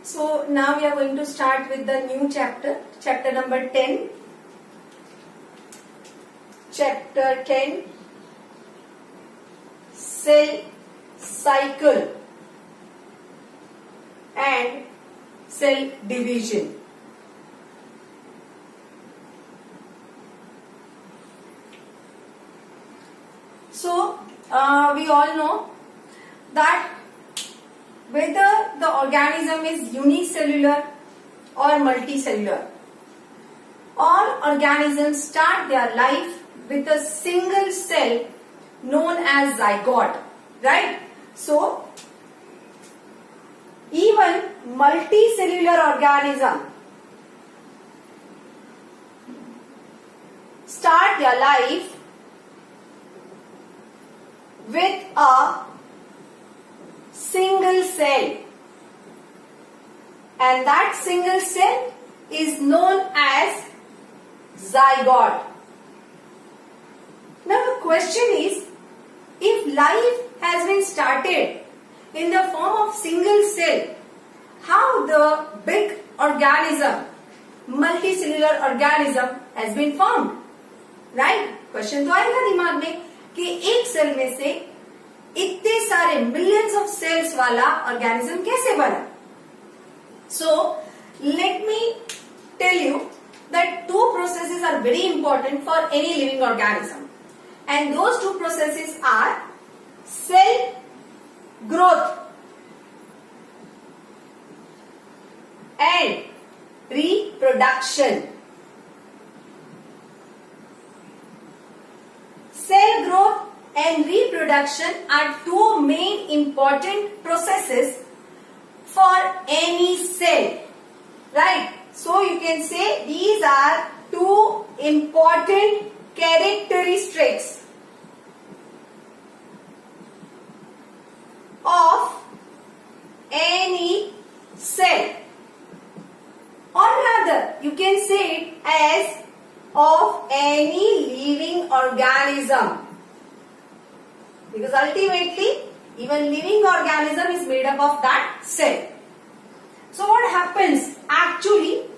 So now we are going to start with the new chapter, chapter number 10. Chapter 10, Cell Cycle and Cell Division. So we all know that whether the organism is unicellular or multicellular, all organisms start their life with a single cell known as zygote, right? So even multicellular organism start their life with a single cell, and that single cell is known as zygote. Now the question is, if life has been started in the form of single cell, how the big organism, multicellular organism has been formed, right? Question तो आएगा दिमाग में कि एक cell में से इतने सारे मिलियंस ऑफ सेल्स वाला ऑर्गेनिज्म कैसे बना. So let me tell you that two processes are very important for any living organism, and those two processes are cell growth and reproduction. Cell growth and reproduction are two main important processes for any cell, right? So you can say these are two important characteristics of any cell, or rather you can say it as of any living organism, because ultimately even living organism is made up of that cell. So what happens actually,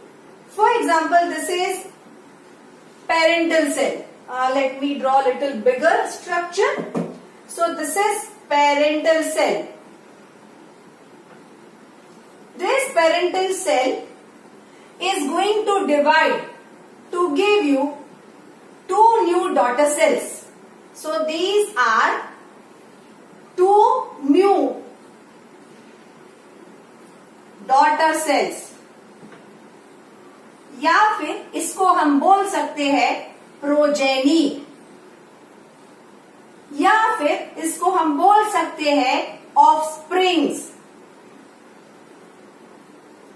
for example, this is parental cell. Let me draw a little bigger structure. So this is parental cell. This parental cell is going to divide to give you two new daughter cells. So these are two new daughter cells, या फिर इसको हम बोल सकते हैं progeny, या फिर इसको हम बोल सकते हैं offsprings.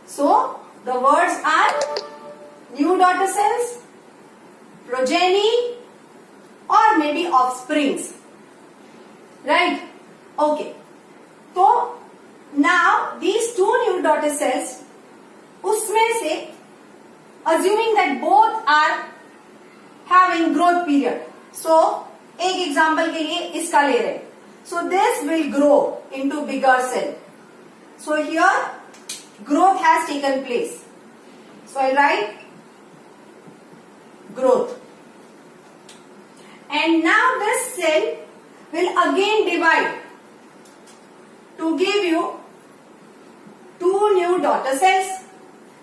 So the words are new daughter cells, progeny, or maybe offsprings, right? Okay. So now these two new daughter cells, उसमें से assuming that both are having growth period. So एक example के लिए इसका ले रहे. So this will grow into bigger cell. So here growth has taken place. So I write growth. And now this cell will again divide to give you two new daughter cells.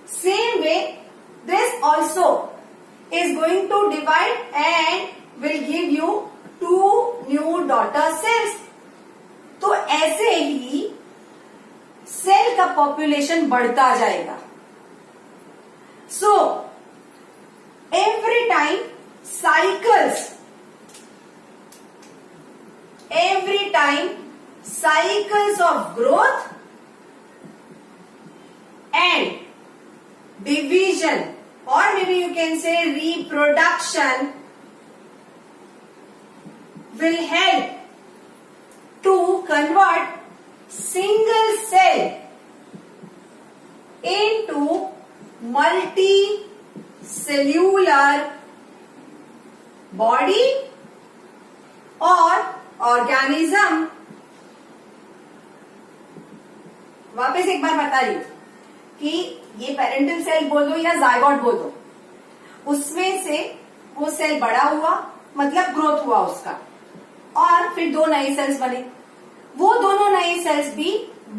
Same way, this also is going to divide and will give you two new daughter cells. तो ऐसे ही cell का population बढ़ता जाएगा. So every time cycles of growth and division, or maybe you can say reproduction, will help to convert single cell into multicellular body or organism. वापस एक बार बता रही हूं. कि ये पेरेंटल सेल बोल दो या जायगोट बोल दो, उसमें से वो सेल बड़ा हुआ, मतलब ग्रोथ हुआ उसका, और फिर दो नए सेल्स बने। वो दोनों नए सेल्स भी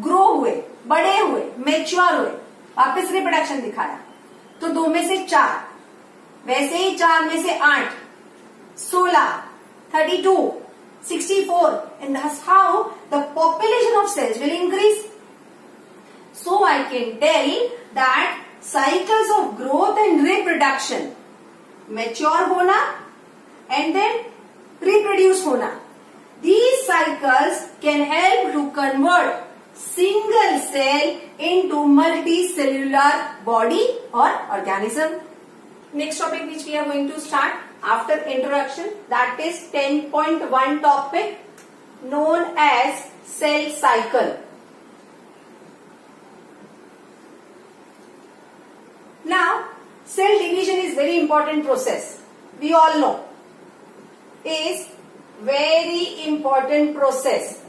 ग्रो हुए, बड़े हुए, मेच्योर हुए, वापस रिप्रोडक्शन दिखाया, तो 2 में से 4, वैसे ही 4 में से 8, 16, 32, 64, and that's how the population of cells will increase. So I can tell that cycles of growth and reproduction, mature होना and then reproduce होना, these cycles can help to convert single cell into multicellular body or organism. Next topic which we are going to start after introduction, that is 10.1 topic known as cell cycle. Now, cell division is very important process. We all know is very important process.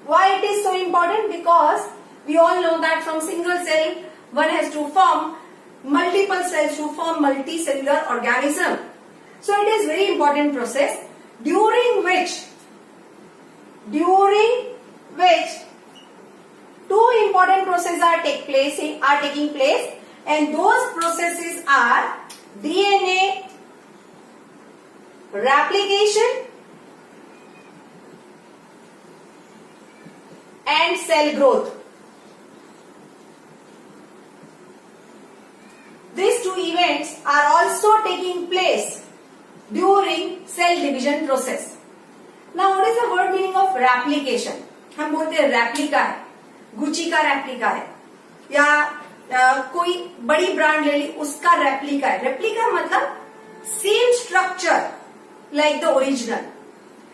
Why it is so important? Because we all know that from single cell one has to form multiple cells to form multicellular organism. So it is very important process during which two important processes are taking place, and those processes are DNA replication and cell growth. These two events are also taking place during cell division process. Now what is the word meaning of replication? हम बोलते हैं replica है, Gucci का replica है, या कोई बड़ी brand ले ली उसका रेप्लिका है। रेप्लिका मतलब same structure like the original.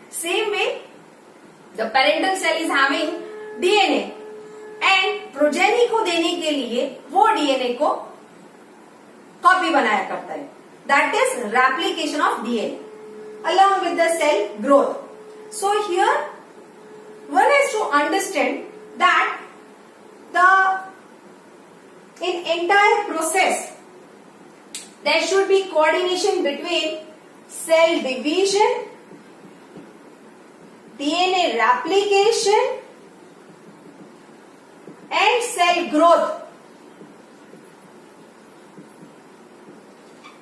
Same way the parental cell is having DNA and progeny को देने के लिए वो DNA को कॉपी बनाया करता है, that is replication of DNA along with the cell growth. So here one has to understand that in entire process there should be coordination between cell division, DNA replication and cell growth.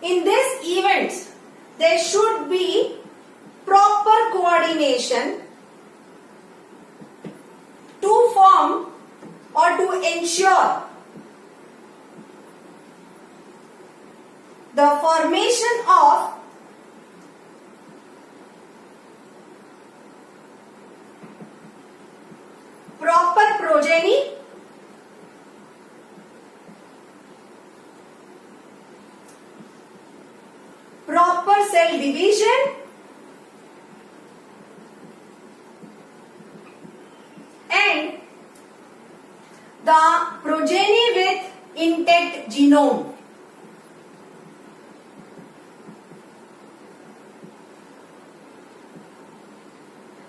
In these events, there should be proper coordination to form or to ensure the formation of proper progeny proper cell division and the progeny with intact genome.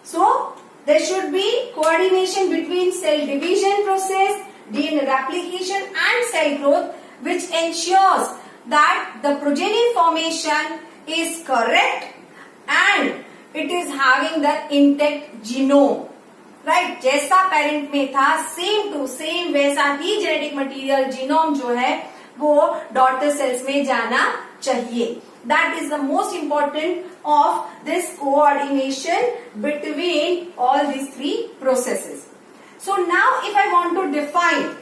So there should be coordination between cell division process, DNA replication and cell growth, which ensures that the progeny formation is correct and it is having the intact genome. Right जैसा parent में था same to same वैसा ही genetic material genome जो है वो daughter cells में जाना चाहिए. That is the most important of this coordination between all these three processes. So now if I want to define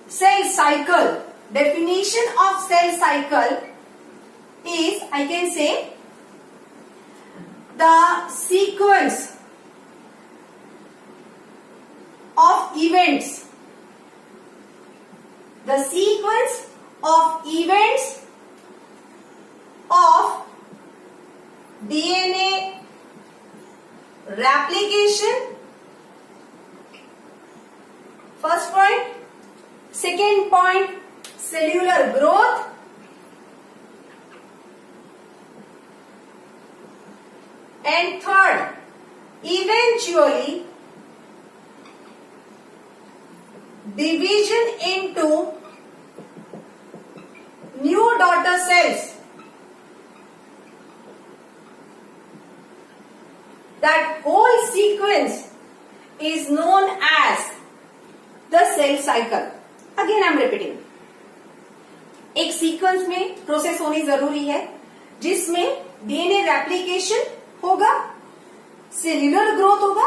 cell cycle, definition of cell cycle is, I can say, the sequence of events. The sequence of events of DNA replication, first point. Second point, cellular growth. And third, eventually division into new daughter cells. That whole sequence is known as the cell cycle. Again I am repeating. एक sequence में process होनी जरूरी है जिसमें DNA replication होगा, cellular growth होगा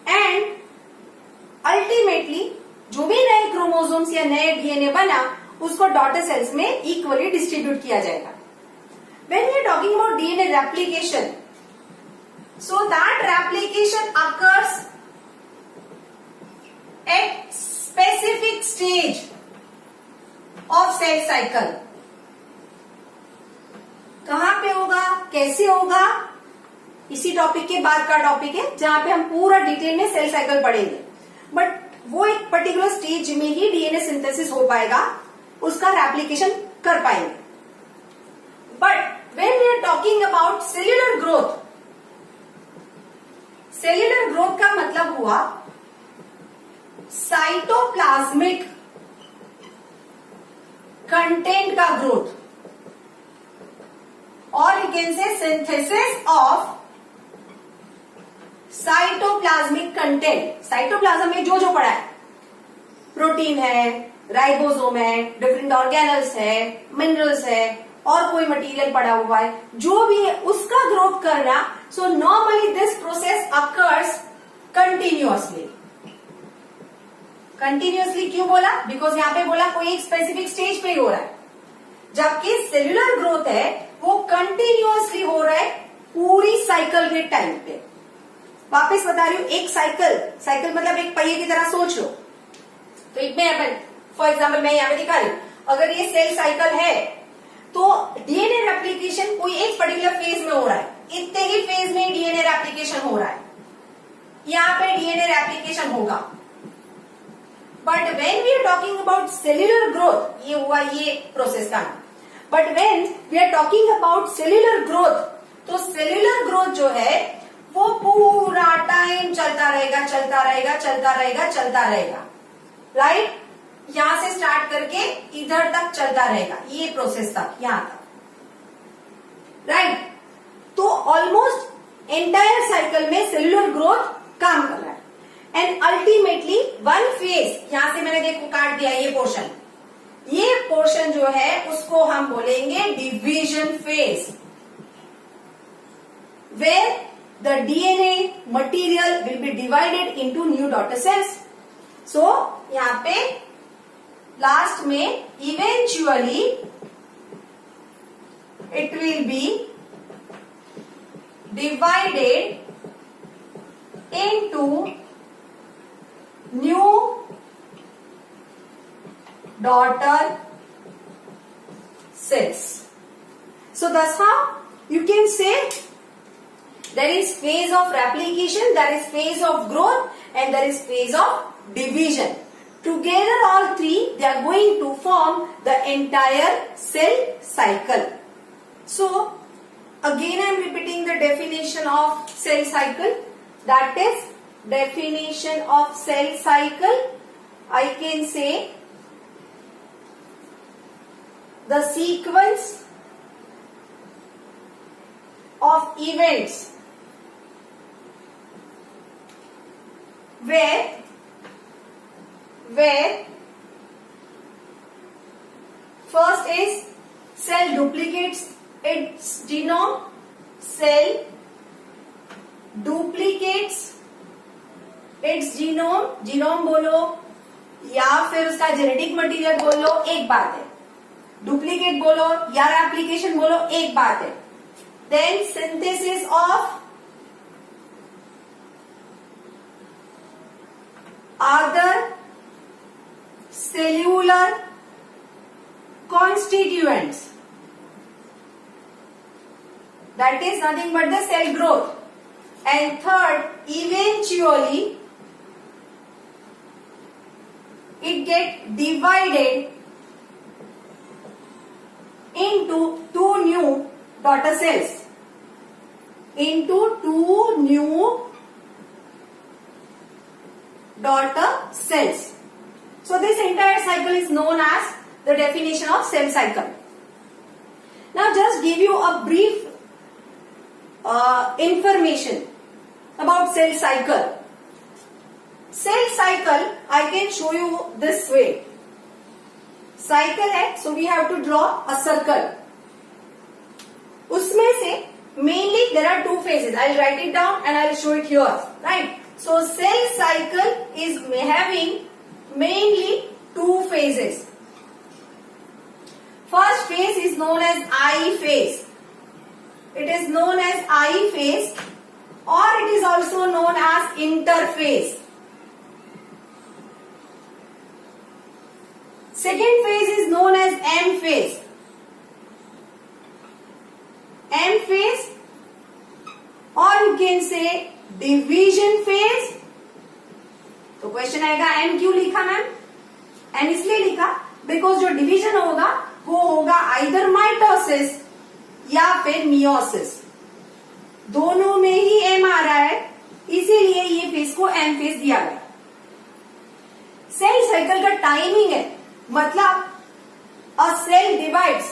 and ultimately जो भी नए क्रोमोसोम्स या नए डीएनए बना उसको डॉटर सेल्स में इक्वली डिस्ट्रीब्यूट किया जाएगा. When we are talking about DNA replication, so that replication occurs at specific stage of cell cycle. कहां पे होगा, कैसे होगा, इसी टॉपिक के बाद का टॉपिक है जहां पे हम पूरा डिटेल में सेल साइकिल पढ़ेंगे. बट वो एक पर्टिकुलर स्टेज में ही डीएनए सिंथेसिस हो पाएगा, उसका रेप्लिकेशन कर पाएंगे. But when we are talking about cellular growth, cellular growth का मतलब हुआ साइटोप्लाज्मिक कंटेंट का ग्रोथ, और you can say synthesis of cytoplasmic content. Cytoplasm में जो जो पड़ा है, प्रोटीन है, राइबोसोम है, डिफरेंट ऑर्गेनल्स है, मिनरल्स है और कोई मटेरियल पड़ा हुआ है, जो भी है उसका ग्रोथ करना. So normally this process occurs continuously. Continuously क्यों बोला? बिकॉज यहां पे बोला कोई एक स्पेसिफिक स्टेज पे ही हो रहा है, जबकि सेल्यूलर ग्रोथ है वो कंटिन्यूअसली हो रहा है पूरी साइकिल के टाइम पे. वापस बता रही हूं, एक साइकिल मतलब एक पहिए की तरह सोच लो. तो एक में फॉर एग्जाम्पल मैं यहां पे दिखा रही हूं, अगर ये सेल साइकिल है तो डीएनए रेप्लिकेशन कोई एक पर्टिकुलर फेज में हो रहा है, इतने ही फेज में डीएनए रेप्लिकेशन हो रहा है, यहां पे डीएनए रेप्लिकेशन होगा. But when we are talking about cellular growth, ये हुआ ये प्रोसेस का. But when we are talking about cellular growth, तो सेल्यूलर ग्रोथ जो है वो पूरा टाइम चलता रहेगा, चलता रहेगा, चलता रहेगा, चलता रहेगा. राइट, यहां से स्टार्ट करके इधर तक चलता रहेगा, ये प्रोसेस तक, यहां तक. राइट, तो ऑलमोस्ट एंटायर साइकिल में सेल्यूलर ग्रोथ काम कर रहा है. एंड अल्टीमेटली वन फेज, यहां से मैंने देखो काट दिया ये पोर्शन जो है उसको हम बोलेंगे division phase, where the DNA material will be divided into new daughter cells. So यहां पे लास्ट में eventually it will be divided into new daughter cells. So that's how you can say there is phase of replication, there is phase of growth and there is phase of division. Together all three they are going to form the entire cell cycle. So again I am repeating the definition of cell cycle, that is definition of cell cycle. I can say the sequence of events where first is cell duplicates its genome, cell duplicates it's genome बोलो या फिर उसका genetic material बोलो, एक बात है. Duplicate बोलो या रेप्लिकेशन बोलो, एक बात है. Then synthesis of other cellular constituents, that is nothing but the cell growth. And third, eventually it get divided into two new daughter cells. Into two new daughter cells. So this entire cycle is known as the definition of cell cycle. Now just give you a brief information about cell cycle. Cell cycle I can show you this way. Cycle है, so we have to draw a circle. उसमें से mainly there are two phases. I'll write it down and I'll show it here. Right? So cell cycle is having mainly two phases. First phase is known as I phase. It is known as I phase, or it is also known as interphase. Second phase is known as M phase. M phase, or you can say division phase. तो question आएगा M क्यों लिखा ma'am? M इसलिए लिखा because जो division होगा वो होगा आइदर माइटोसिस या फिर मियोसिस. दोनों में ही M आ रहा है, इसीलिए ये फेज को M फेज दिया गया. सेल साइकिल का टाइमिंग है, मतलब a cell divides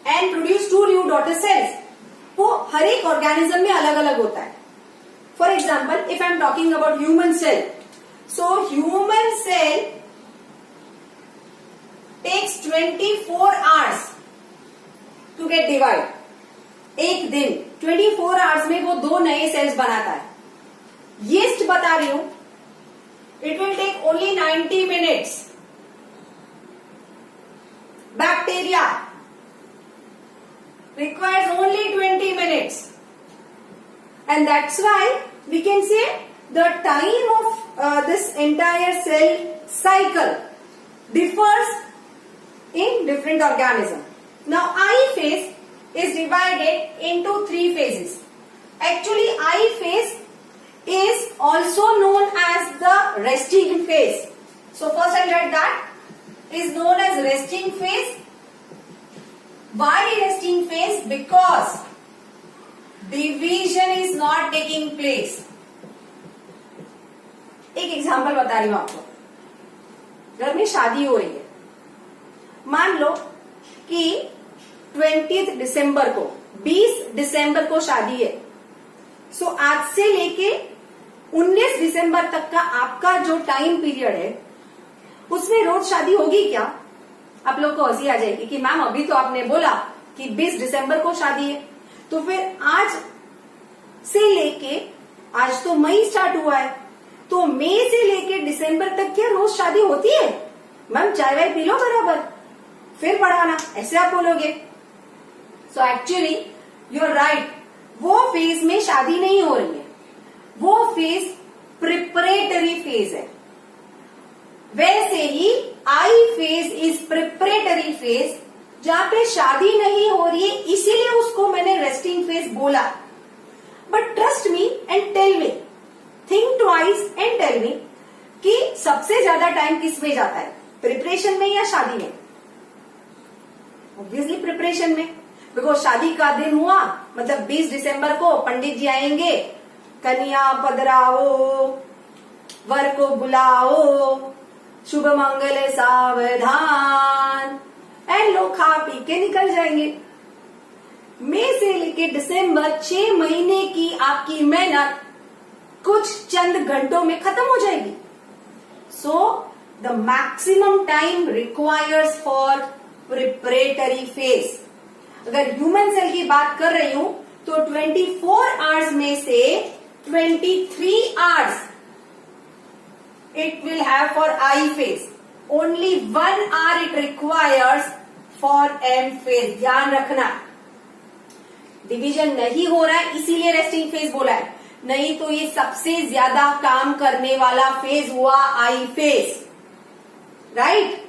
and produce two new daughter cells. वो हर एक ऑर्गेनिज्म में अलग अलग होता है. For example, if I am talking about human cell, so human cell takes 24 hours to get divide. एक दिन 24 आवर्स में वो 2 नए सेल्स बनाता है. यीस्ट बता रही हूं, it will take only 90 minutes. Bacteria requires only 20 minutes, and that's why we can say the time of this entire cell cycle differs in different organisms. Now I phase is divided into 3 phases. Actually I phase is also known as the resting phase. So first I'll write that is known as resting phase. Why resting phase? Because division is not taking place. एक example बता रही हूं आपको. घर में शादी हो रही है, मान लो कि 20 दिसंबर को 20 दिसंबर को शादी है. सो आज से लेके 19 दिसंबर तक का आपका जो टाइम पीरियड है, उसमें रोज शादी होगी क्या? आप लोग को हंसी आ जाएगी कि मैम अभी तो आपने बोला कि 20 दिसंबर को शादी है, तो फिर आज से लेके, आज तो मई स्टार्ट हुआ है, तो मई से लेके दिसंबर तक क्या रोज शादी होती है? मैम चाय वाय पी लो बराबर, फिर पढ़ाना, ऐसे आप बोलोगे. So actually you are right, वो फेज में शादी नहीं हो रही है, वो फेज प्रिपरेटरी फेज है. वैसे ही I phase is preparatory phase, जहां पे शादी नहीं हो रही है, इसीलिए उसको मैंने रेस्टिंग फेज बोला. But trust me and tell me, think twice and tell me कि सबसे ज्यादा टाइम किस में जाता है, प्रिपरेशन में या शादी में? ऑब्वियसली प्रिपरेशन में, बिकॉज शादी का दिन हुआ मतलब 20 दिसंबर को पंडित जी आएंगे, कन्या पधराओ, वर को बुलाओ, शुभ मंगल सावधान, एंड लोग खा पी के निकल जाएंगे. मई से लेके दिसंबर 6 महीने की आपकी मेहनत कुछ चंद घंटों में खत्म हो जाएगी. So the maximum time requires for preparatory phase. अगर ह्यूमन सेल की बात कर रही हूं तो 24 आवर्स में से 23 hours it will have for I phase. Only 1 hour it requires for M phase. ध्यान रखना, डिवीजन नहीं हो रहा है इसीलिए रेस्टिंग फेज बोला है, नहीं तो ये सबसे ज्यादा काम करने वाला फेज हुआ I phase. Right?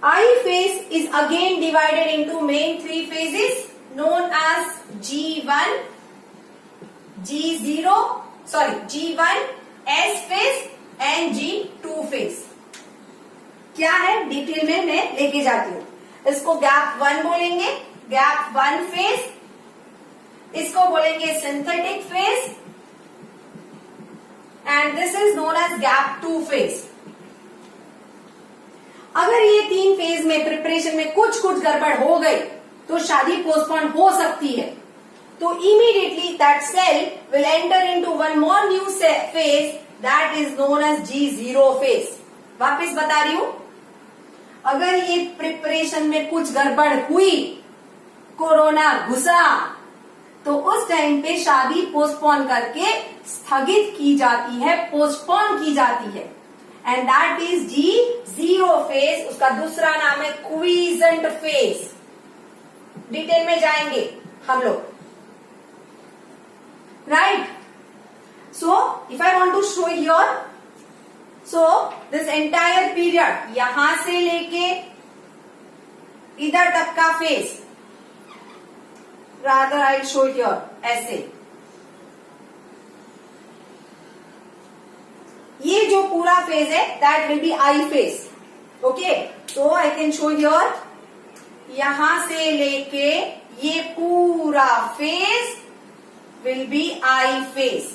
I phase is again divided into main 3 phases known as G1, G1, S phase and G2 phase. क्या है डिटेल में मैं लेके जाती हूँ. इसको गैप 1 बोलेंगे, गैप 1 फेज. इसको बोलेंगे synthetic phase, and this is known age gap 2 phase. अगर ये 3 फेज में प्रिपरेशन में कुछ गड़बड़ हो गई तो शादी पोस्टपोन हो सकती है. तो immediately that cell will enter into one more new phase that is known as G0 phase. वापस बता रही हूं, अगर ये प्रिपरेशन में कुछ गड़बड़ हुई, कोरोना घुसा, तो उस टाइम पे शादी पोस्टपोन करके स्थगित की जाती है, पोस्टपोन की जाती है. And that is G0 phase. उसका दूसरा नाम है क्वीसेंट फेज. डिटेल में जाएंगे हम लोग. Right. So if I want to show here, so this entire period यहां से लेके इधर तक का phase, rather I'll show here ऐसे. ये जो पूरा फेज है that will be I phase. Okay, so I can show here, यहां से लेके ये पूरा phase will be I phase.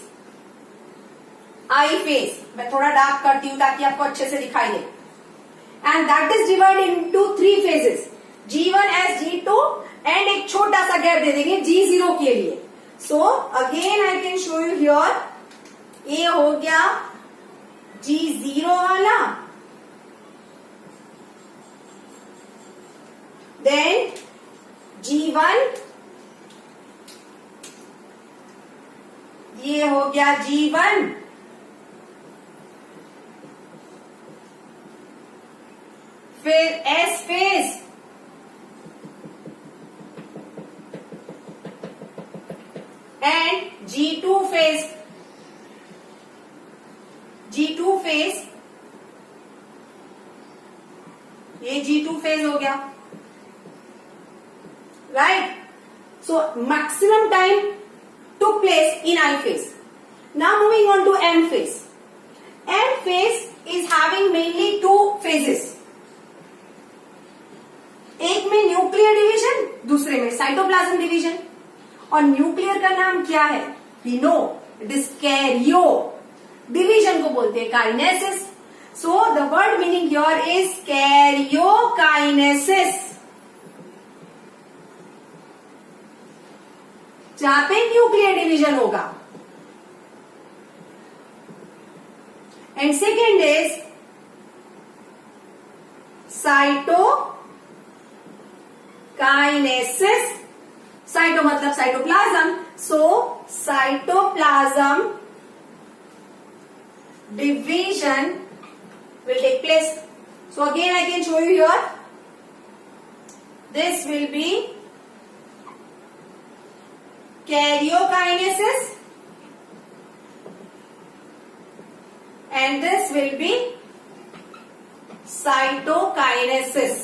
I phase मैं थोड़ा डार्क करती हूं ताकि आपको अच्छे से दिखाई दे. And that is divided into 3 phases. G1 as G2 and एक छोटा सा गैप दे देंगे G0 के लिए. So again I can show you here, ये हो गया G0 वाला, देन G1, ये हो गया G1, फिर S phase, and G2 phase. G2 phase, ये G2 फेज हो गया. Right. So maximum time took place in I phase. Now moving on to M phase. M phase is having mainly 2 phases. एक में nuclear division, दूसरे में cytoplasm division. और nuclear का नाम क्या है? We know, it is karyo. Division को बोलते हैं kinesis. So the word meaning here is karyokinesis. जहां पे न्यूक्लियर डिवीजन होगा. And second is cytokinesis. Cyto मतलब cytoplasm. So cytoplasm division will take place. So again I can show you here. This will be karyokinesis and this will be cytokinesis.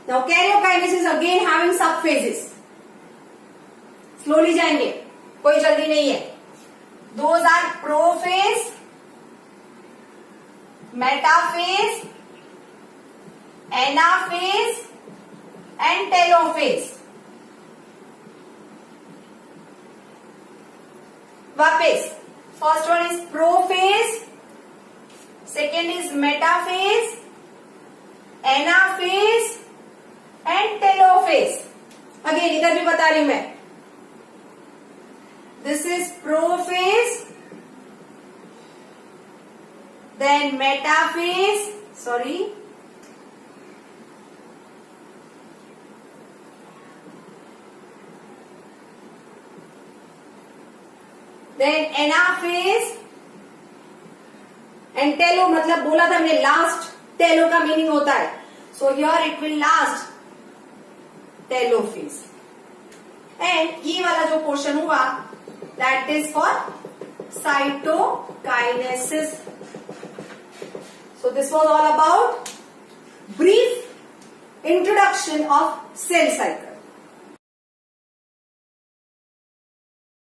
Now karyokinesis again having subphases. Slowly जाएंगे, कोई जल्दी नहीं है. Those are prophase, metaphase, anaphase and telophase. वापस, first one is prophase, second is metaphase, anaphase and telophase. Again इधर भी बता रही हूं मैं. This is prophase, then metaphase, then anaphase and telo मतलब बोला था हमने लास्ट. टेलो का मीनिंग होता है. So here it will last telophase. And ये वाला जो पोर्शन हुआ that is for cytokinesis. So this was all about brief introduction of cell cycle.